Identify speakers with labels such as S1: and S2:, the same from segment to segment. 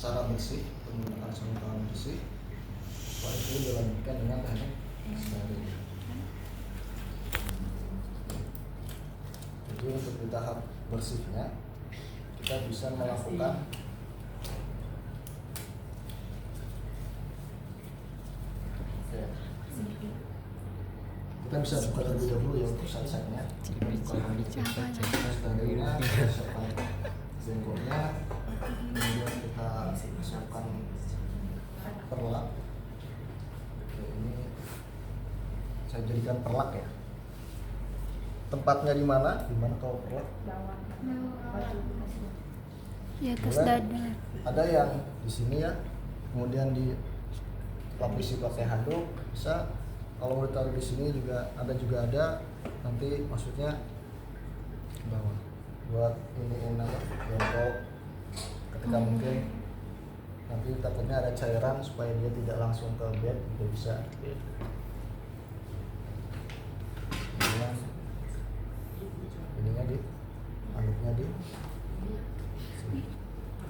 S1: secara bersih menggunakan sarung tangan bersih. Setelah itu dilanjutkan dengan teknik steril. Jadi untuk di tahap bersihnya kita bisa melakukan kita bisa buka terlebih dahulu ya untuk sat-satnya. Kalau sterilnya kita siapkan bengkoknya, kemudian kita siapkan perlak. Oke, ini saya jadikan perlak ya. Tempatnya di mana? Di mana kalau perlak?
S2: Di atas
S1: Boleh.
S2: dada.
S1: Ada yang di sini ya, kemudian dilapisi pakai handuk bisa. Kalau mau ditaruh di sini juga ada. Nanti maksudnya
S3: Ke bawah.
S1: buat ini apa? Bengkok. Ketika mungkin nanti takutnya ada cairan supaya dia tidak langsung ke bed juga bisa. Kemudian ininya handuknya sini.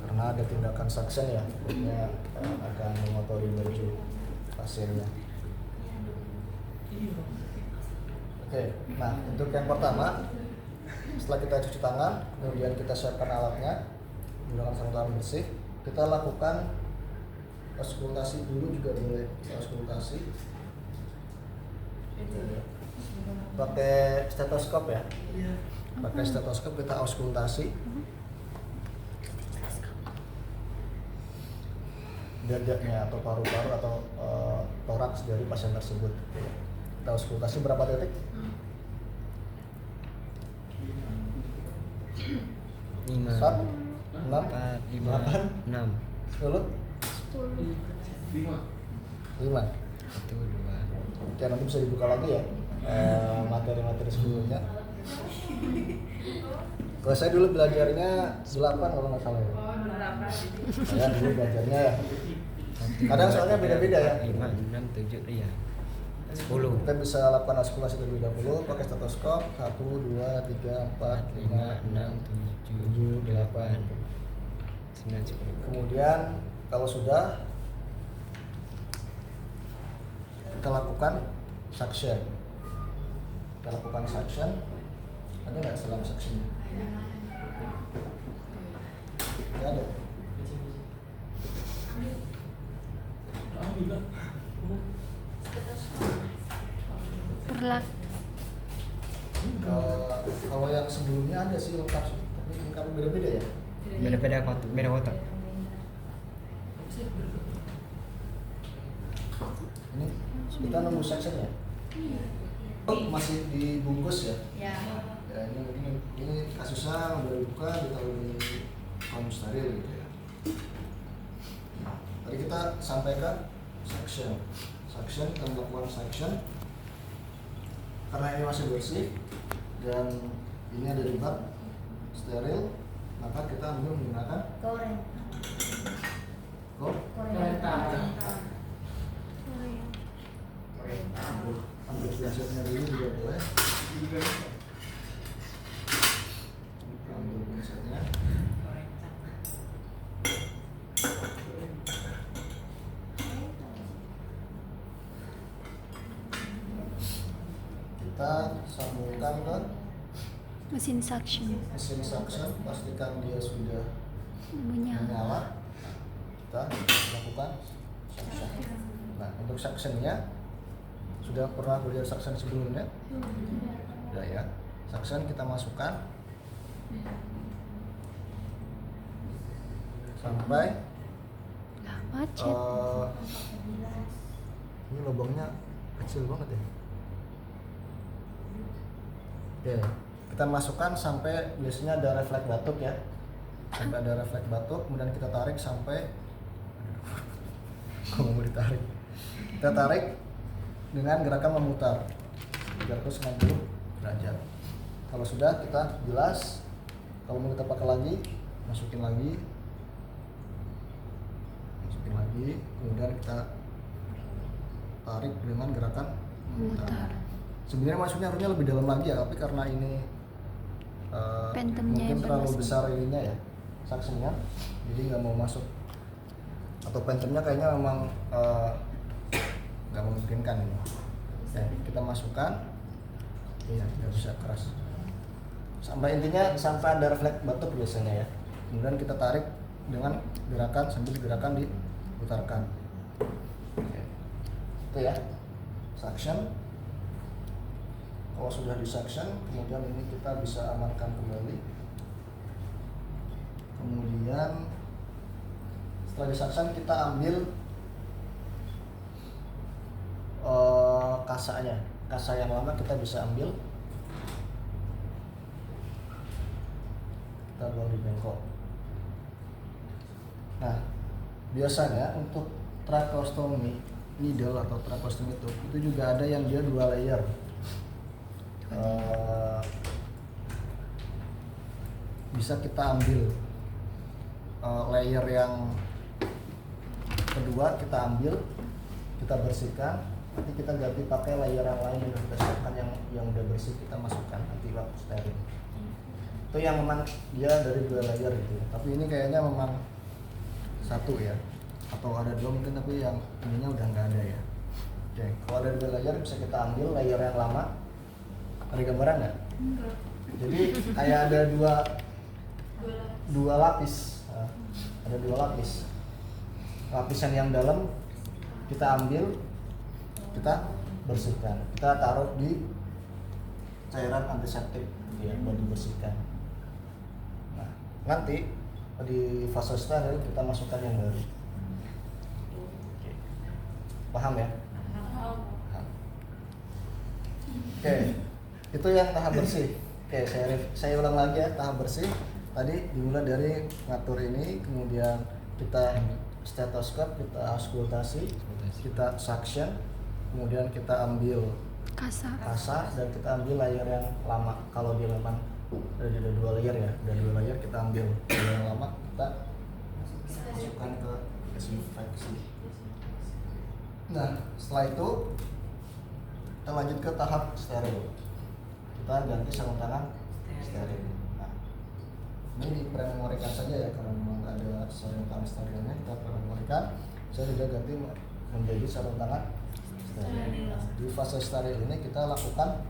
S1: Karena ada tindakan suction ya, takutnya akan mengotori baju pasiennya. Oke, nah untuk yang pertama, setelah kita cuci tangan, kemudian kita siapkan alatnya menggunakan sarung tangan bersih, kita lakukan auskultasi dulu juga boleh. Kita auskultasi pakai stetoskop ya. Pakai stetoskop kita auskultasi dadanya atau paru-paru atau toraks dari pasien tersebut. Kita auskultasi berapa detik?
S3: 5,
S1: 4, 6,
S3: 4, 5,
S1: 8,
S3: 6,
S1: 10, 5.
S3: 1, 2.
S1: Oke, nanti bisa dibuka lagi ya materi-materi sebelumnya. Kalau saya dulu belajarnya 8 kalau nggak salah ya. Saya dulu belajarnya ya. Kadang soalnya beda-beda ya.
S3: 5, 6, 7, iya. 10.
S1: Kita bisa lakukan auskultasi terlebih dahulu pakai stetoskop 1, 2, 3, 4, 5,
S3: 5, 6, 7, 8, 9, 10.
S1: Kemudian kalau sudah kita lakukan suction. Kita lakukan suction. Ada nggak selang suctionnya? Nggak ada.
S2: Perlak.
S1: Kalau yang sebelumnya ada sih lengkap, tapi lengkap beda-beda ya.
S3: Beda kotak.
S1: Ini kita nunggu suction ya. Oh, masih dibungkus ya?
S4: Ya.
S1: Ya ini kasusnya udah dibuka, ditaruh di kaum steril gitu ya. Nah, tadi kita sampaikan suction, kita melakukan suction karena ini masih bersih dan ini ada di bak steril, maka kita ambil menggunakan
S4: Koreng.
S1: ambil pinsetnya dulu juga boleh. Ambil pinsetnya. Kita sambungkan ke
S2: Mesin suction.
S1: mesin suction, pastikan dia sudah
S2: Menyala.
S1: menyala. Kita lakukan suction. Nah, untuk suctionnya sudah pernah belajar suction sebelumnya? Sudah ya. Suction kita masukkan sampai
S2: Lah, macet.
S1: ini lubangnya kecil banget ya. Oke, kita masukkan sampai biasanya ada refleks batuk ya. Sampai ada refleks batuk, kemudian kita tarik sampai kok mau ditarik. Kita tarik dengan gerakan memutar 360 derajat. Kalau sudah kita bilas, kalau mau kita pakai lagi, masukin lagi, kemudian kita tarik dengan gerakan memutar. Sebenarnya masuknya harusnya lebih dalam lagi ya, tapi karena ini
S2: Pentemnya
S1: mungkin
S2: yang
S1: terlalu
S2: bermasalah.
S1: besar ininya ya, suctionnya, jadi nggak mau masuk atau Phantomnya kayaknya memang nggak memungkinkan ini. Oke, kita masukkan. Iya, nggak bisa keras. Sampai intinya sampai ada refleks batuk biasanya ya. Kemudian kita tarik dengan gerakan sambil gerakan diputarkan. Oke. Itu ya. Suction. Kalau sudah di suction, kemudian ini kita bisa amankan kembali. Kemudian setelah di suction kita ambil kasanya. Kasa yang lama kita bisa ambil. Kita bawa di bengkok. Nah, biasanya untuk tracheostomy needle atau tracheostomy itu juga ada yang dia 2 layer. Bisa kita ambil layer yang kedua, kita ambil, kita bersihkan, nanti kita ganti pakai layer yang lain yang kita siapkan yang udah bersih, kita masukkan nanti waktu steril. Itu yang memang dia dari 2 layer gitu ya. Tapi ini kayaknya memang 1 ya, atau ada 2 mungkin, tapi yang ininya udah nggak ada ya. Oke, kalau ada 2 layer bisa kita ambil layer yang lama. Ada gambaran nggak?
S4: Enggak.
S1: Jadi kayak ada dua lapis. Nah, ada 2 lapis. Lapisan yang dalam kita ambil, kita bersihkan, kita taruh di cairan antiseptik ya, buat dibersihkan. Nah, nanti di fase steril kita masukkan yang baru. Oke. Paham ya? Paham. Oke, itu yang tahap bersih. Oke, saya ulang lagi ya, tahap bersih. Tadi dimulai dari ngatur ini, kemudian kita stetoskop, kita auskultasi, kita suction, kemudian kita ambil
S2: Kasa.
S1: dan kita ambil layer yang lama. Kalau dia memang ada 2 layer ya, ada 2 layer, kita ambil layer yang lama, kita masukkan ke desinfeksi. Nah, setelah itu kita lanjut ke tahap steril. Kita ganti sarung tangan steril. Nah, ini diprememorikan saja ya, karena memang ada sarung tangan sterilnya, kita prememorikan. Saya sudah ganti menjadi sarung tangan steril. Nah, di fase steril ini kita lakukan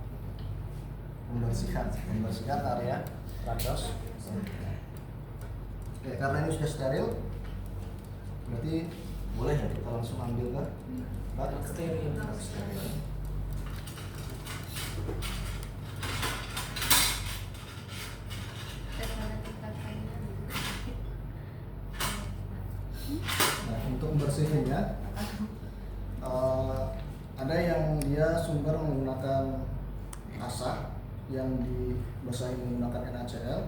S1: membersihkan area tracheos. Oke, karena ini sudah steril, berarti boleh ya kita langsung ambil ke bak steril. Nah, untuk membersihinnya ada yang dia sumber menggunakan kasa yang dibasahi menggunakan NaCl,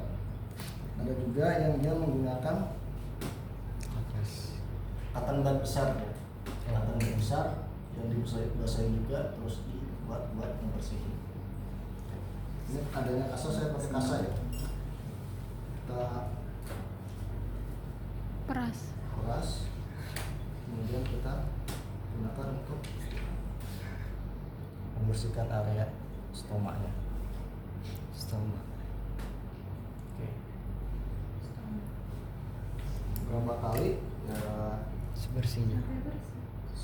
S1: ada juga yang dia menggunakan cotton bud besar ya, cotton bud besar yang dibasahi juga terus dibuat membersihin. Ini adanya kasa, saya pakai kasa ya, kita
S2: Peras.
S1: kemudian kita gunakan untuk membersihkan area stomanya. Oke. Berapa kali ya,
S3: Sebersihnya.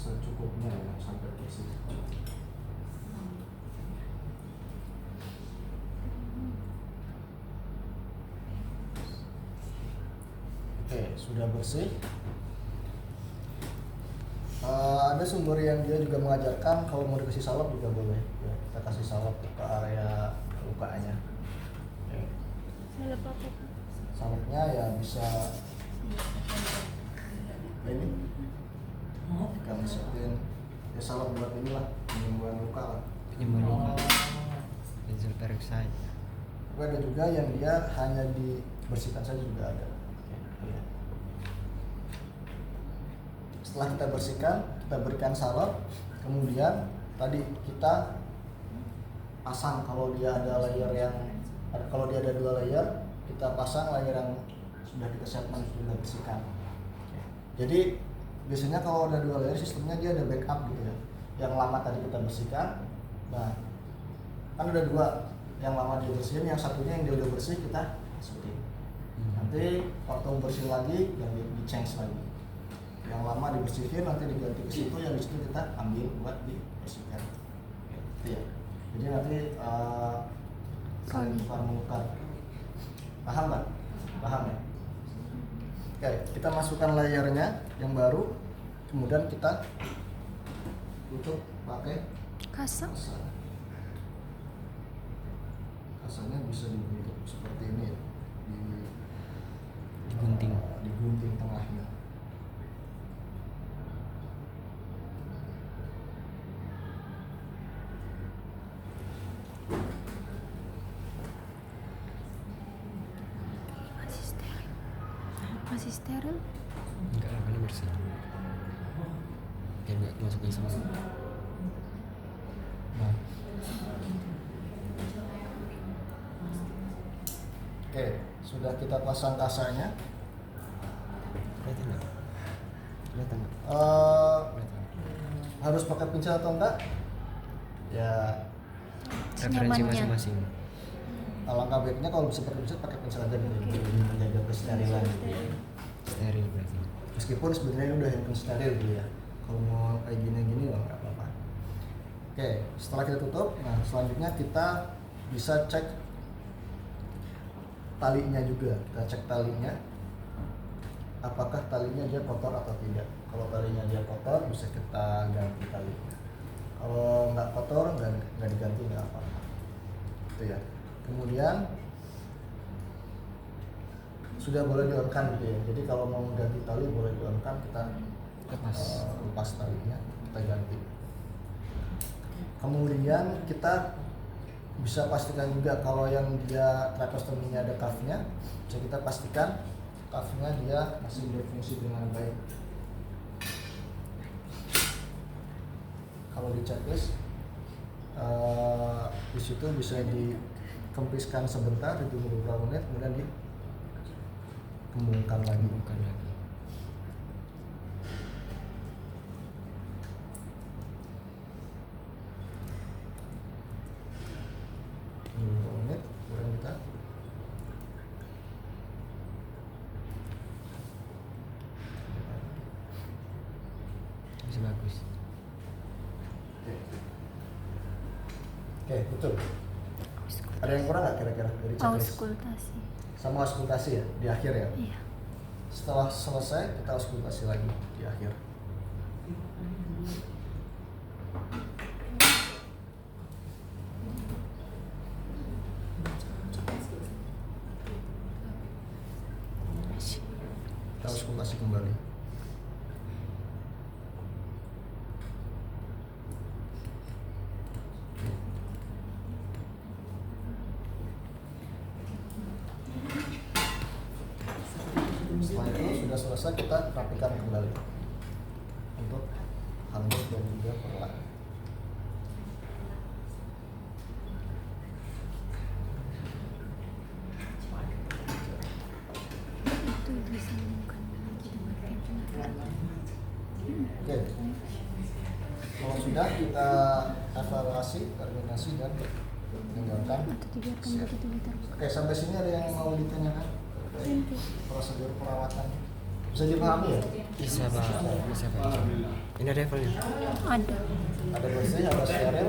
S1: secukupnya ya, sampai bersih. Oke, sudah bersih. Ada sumber yang dia juga mengajarkan kalau mau dikasih salep juga boleh ya, kita kasih salep ke area lukanya. Oke.
S2: Salep apa?
S1: Salepnya ya bisa ini kita masukin ya, salep buat inilah penyembuhan luka lah.
S3: Penyembuhan benzoyl peroxide.
S1: Tapi ada juga yang dia hanya dibersihkan saja juga ada. Oke, lihat. Setelah kita bersihkan, kita berikan salep, kemudian tadi kita pasang kalau dia ada layer yang, kalau dia ada 2 layer, kita pasang layer yang sudah kita siapkan, sudah bersihkan. Oke. Jadi biasanya kalau ada 2 layer sistemnya dia ada backup gitu ya. Yang lama tadi kita bersihkan, nah kan ada 2, yang lama dia bersihin, yang satunya yang dia udah bersih kita masukin. Nanti waktu bersih lagi yang di change lagi. yang lama dibersihin, nanti diganti ke situ, yang di situ kita ambil buat dibersihkan. Gitu ya. Jadi nanti saling tukar menukar. Paham nggak? Paham ya? Oke, kita masukkan layernya yang baru, kemudian kita tutup pakai
S2: Kasa.
S1: kasa. Kasanya bisa dibentuk seperti ini ya,
S3: Digunting.
S1: digunting tengahnya.
S2: Masih steril. Masih steril.
S3: Enggak, karena bersih. Biar nggak masukin semua.
S1: Nah. Oke, sudah kita pasang kasanya.
S3: Kelihatan nggak? Kelihatan nggak? Kelihatan.
S1: Harus pakai pincel atau enggak? Ya,
S3: Referensi
S2: Senyamannya.
S3: masing-masing.
S1: alangkah baiknya kalau bisa pakai pincel aja gitu, lebih menjaga kesterilan gitu ya.
S3: Steril berarti.
S1: Meskipun sebenarnya ini udah handphone steril gitu ya. Kalau mau kayak gini-gini ya nggak apa-apa. Oke, setelah kita tutup, nah selanjutnya kita bisa cek talinya juga. Kita cek talinya, apakah talinya dia kotor atau tidak. Kalau talinya dia kotor, bisa kita ganti talinya. Kalau nggak kotor, nggak diganti nggak apa-apa. Itu ya. Kemudian sudah boleh di-on-kan gitu ya. Jadi kalau mau ganti tali boleh di-on-kan, kita lepas talinya, kita ganti. Kemudian kita bisa pastikan juga kalau yang dia tracheostomy-nya ada cuff-nya, bisa kita pastikan cuff-nya dia masih berfungsi dengan baik. Kalau di checklist di situ bisa dikempiskan sebentar, ditunggu beberapa menit, kemudian dikembangkan lagi.
S3: Bukan lagi.
S1: Beberapa menit, kemudian kita
S3: Bisa bagus.
S1: Oke, betul. Ada yang kurang nggak kira-kira dari checklist?
S2: Auskultasi.
S1: Sama auskultasi ya di akhir ya.
S2: Iya.
S1: Setelah selesai kita auskultasi lagi di akhir. Kita auskultasi kembali. Setelah itu sudah selesai, kita rapikan kembali untuk handuk dan juga perlak.
S2: Itu disambungkan lagi dengan ventilator.
S1: Oke. Kalau sudah, kita evaluasi, terminasi dan tinggalkan.
S2: Atau dibiarkan
S1: Siap.
S2: begitu ditaruh.
S1: Oke, sampai sini ada yang mau ditanyakan?
S2: Nanti.
S1: Prosedur perawatan bisa dipahami ya?
S3: Bisa Pak. Bisa Pak. Ini ada levelnya.
S2: Ada.
S1: Ada bersih, ada steril.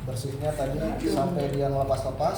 S1: Bersihnya tadi sampai dia ngelepas-lepas.